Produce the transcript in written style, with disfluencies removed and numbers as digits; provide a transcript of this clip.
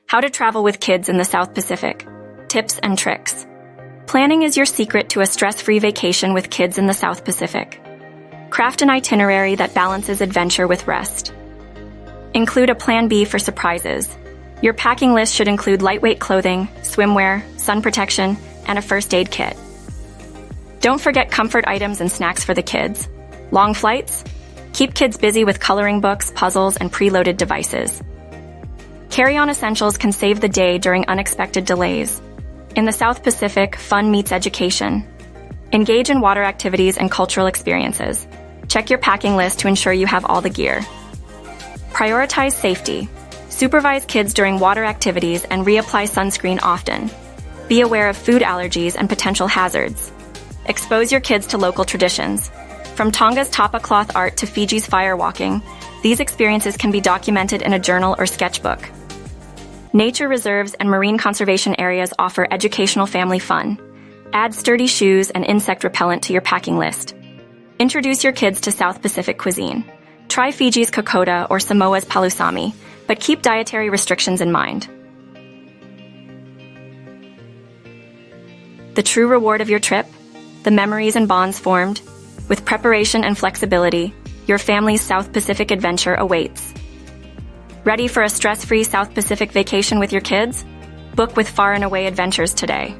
How to travel with kids in the South Pacific. Tips and tricks. Planning is your secret to a stress-free vacation with kids in the South Pacific. Craft an itinerary that balances adventure with rest. Include a plan B for surprises. Your packing list should include lightweight clothing, swimwear, sun protection, and a first aid kit. Don't forget comfort items and snacks for the kids. Long flights? Keep kids busy with coloring books, puzzles, and preloaded devices. Carry-on essentials can save the day during unexpected delays. In the South Pacific, fun meets education. Engage in water activities and cultural experiences. Check your packing list to ensure you have all the gear. Prioritize safety. Supervise kids during water activities and reapply sunscreen often. Be aware of food allergies and potential hazards. Expose your kids to local traditions. From Tonga's tapa cloth art to Fiji's firewalking, these experiences can be documented in a journal or sketchbook. Nature reserves and marine conservation areas offer educational family fun. Add sturdy shoes and insect repellent to your packing list. Introduce your kids to South Pacific cuisine. Try Fiji's kokoda or Samoa's palusami, but keep dietary restrictions in mind. The true reward of your trip? The memories and bonds formed. With preparation and flexibility, your family's South Pacific adventure awaits. Ready for a stress-free South Pacific vacation with your kids? Book with Far and Away Adventures today.